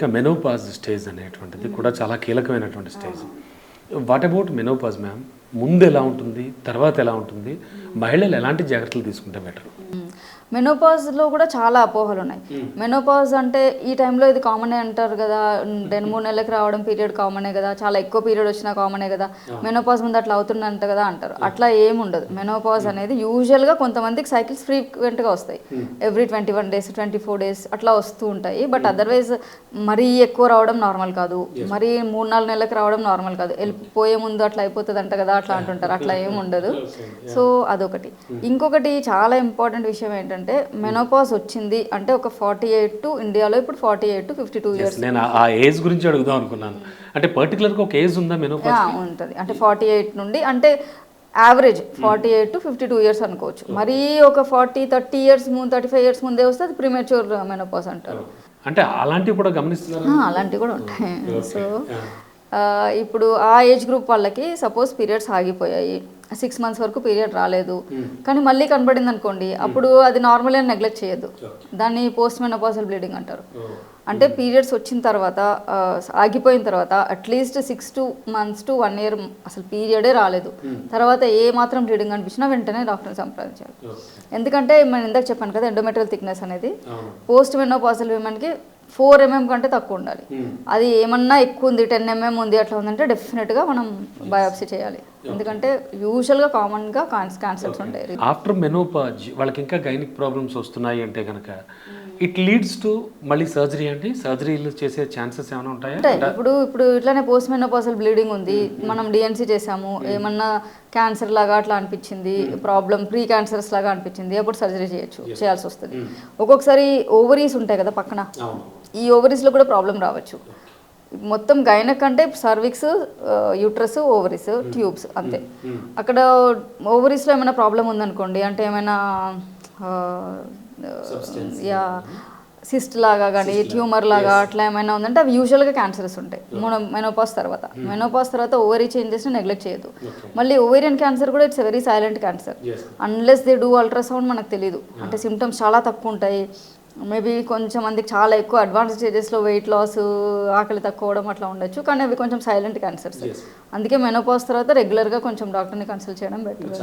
ఇక menopause stage అనేటువంటిది కూడా చాలా కీలకమైనటువంటి stage. What about menopause ma'am? ముందు ఎలా ఉంటుంది, తర్వాత ఎలా ఉంటుంది, మహిళలు ఎలాంటి జాగ్రత్తలు తీసుకుంటే బెటర్? మెనోపాజ్లో కూడా చాలా అపోహలు ఉన్నాయి. మెనోపాజ్ అంటే ఈ టైంలో ఇది కామనే అంటారు కదా, 2-3 నెలలకు రావడం పీరియడ్ కామనే కదా, చాలా ఎక్కువ పీరియడ్ వచ్చినా కామనే కదా, మెనోపాజ్ ముందు అట్లా అవుతుందంట కదా అంటారు. అట్లా ఏమి ఉండదు. మెనోపాజ్ అనేది యూజువల్గా కొంతమందికి సైకిల్స్ ఫ్రీక్వెంట్గా వస్తాయి, ఎవ్రీ 21 days 24 days అట్లా వస్తూ ఉంటాయి. బట్ అదర్వైజ్ మరీ ఎక్కువ రావడం నార్మల్ కాదు, మరీ 3-4 నెలలకు రావడం నార్మల్ కాదు. వెళ్ళిపోయే ముందు అట్లా అయిపోతుంది అంట కదా అట్లా అంటుంటారు. అట్లా ఏమి ఉండదు. సో అదొకటి. ఇంకొకటి చాలా ఇంపార్టెంట్ విషయం ఏంటంటే, మెనోపాజ్ వచ్చింది అంటే ఒక 48 టు ఇండియాలో ఇప్పుడు 48 to 52 years. నేను ఆ ఏజ్ గురించి అడుగుదాం అనుకున్నాను. అంటే పర్టికులర్గా ఒక ఏజ్ ఉందా మెనోపాజ్? ఉంటుంది. అంటే 48 నుండి అంటే యావరేజ్ 48 to 52 years అనుకోవచ్చు. మరీ ఒక 40-30 years 35 years ముందే వస్తే అది ప్రీమెచ్యూర్ మెనోపాజ్ అంటారు. అంటే అలాంటివి కూడా గమనిస్తున్నారు? అలాంటివి కూడా ఉంటాయి. సో ఇప్పుడు ఆ ఏజ్ గ్రూప్ వాళ్ళకి సపోజ్ పీరియడ్స్ ఆగిపోయాయి, 6 months వరకు పీరియడ్ రాలేదు, కానీ మళ్ళీ కనబడింది అనుకోండి, అప్పుడు అది నార్మల్ అని నెగ్లెక్ట్ చేయొద్దు. దాన్ని పోస్ట్ మెనోపాజల్ బ్లీడింగ్ అంటారు. అంటే పీరియడ్స్ వచ్చిన తర్వాత ఆగిపోయిన తర్వాత అట్లీస్ట్ 6 months to 1 year అసలు పీరియడే రాలేదు, తర్వాత ఏ మాత్రం బ్లీడింగ్ అనిపించినా వెంటనే డాక్టర్ని సంప్రదించాలి. ఎందుకంటే నేను ఇందాక చెప్పాను కదా, ఎండోమెట్రియల్ థిక్నెస్ అనేది పోస్ట్ మెనోపాజల్ విమెన్కి 4 mm కంటే తక్కువ ఉండాలి. అది ఏమన్నా ఎక్కువ ఉంది, 10 mm ఉంది అట్లా ఉందంటే డెఫినెట్గా మనం బయాప్సీ చేయాలి. ఎందుకంటే యూజువల్గా కామన్గా క్యాన్సర్స్ ఉంటాయి. ఆఫ్టర్ మెనోపాజ్ వాళ్ళకి ఇంకా గైనిక్ ప్రాబ్లమ్స్ వస్తున్నాయి అంటే కనుక ఇట్ లీడ్స్ టు మళ్ళీ సర్జరీ అండి? సర్జరీలు చేసే ఛాన్సెస్ ఏమైనా ఉంటాయా? ఇప్పుడు ఇట్లానే పోస్ట్ మెనోపాజల్ బ్లీడింగ్ ఉంది, మనం డిఎన్సీ చేసాము, ఏమన్నా క్యాన్సర్ లాగా అట్లా అనిపించింది, ప్రాబ్లం ప్రీ క్యాన్సర్స్ లాగా అనిపించింది, అప్పుడు సర్జరీ చేయాల్సి వస్తుంది. ఒక్కొక్కసారి ఓవరీస్ ఉంటాయి కదా పక్కన, ఈ ఓవరీస్లో కూడా ప్రాబ్లం రావచ్చు. మొత్తం గైనక్ అంటే సర్విక్స్, యూట్రస్, ఓవరీస్, ట్యూబ్స్ అంతే. అక్కడ ఓవరీస్లో ఏమైనా ప్రాబ్లం ఉందనుకోండి, అంటే ఏమైనా సిస్ట్ లాగా కానీ ట్యూమర్ లాగా అట్లా ఏమైనా ఉందంటే అవి యూజువల్గా క్యాన్సర్స్ ఉంటాయి మెనోపాజ్ తర్వాత. మెనోపాజ్ తర్వాత ఓవరీ చేంజెస్ని నెగ్లెక్ట్ చేయదు. మళ్ళీ ఓవేరియన్ క్యాన్సర్ కూడా it's very silent cancer. Unless they do ultrasound మనకు తెలియదు. అంటే సిమ్టమ్స్ చాలా తక్కువ ఉంటాయి. మేబీ కొంచెం మందికి చాలా ఎక్కువ అడ్వాన్స్ స్టేజెస్లో వెయిట్ లాస్, ఆకలి తక్కువడం అట్లా ఉండొచ్చు, కానీ అవి కొంచెం సైలెంట్ క్యాన్సర్స్. అందుకే మెనోపాజ్ తర్వాత రెగ్యులర్గా కొంచెం డాక్టర్ని కన్సల్ట్ చేయడం బెటర్.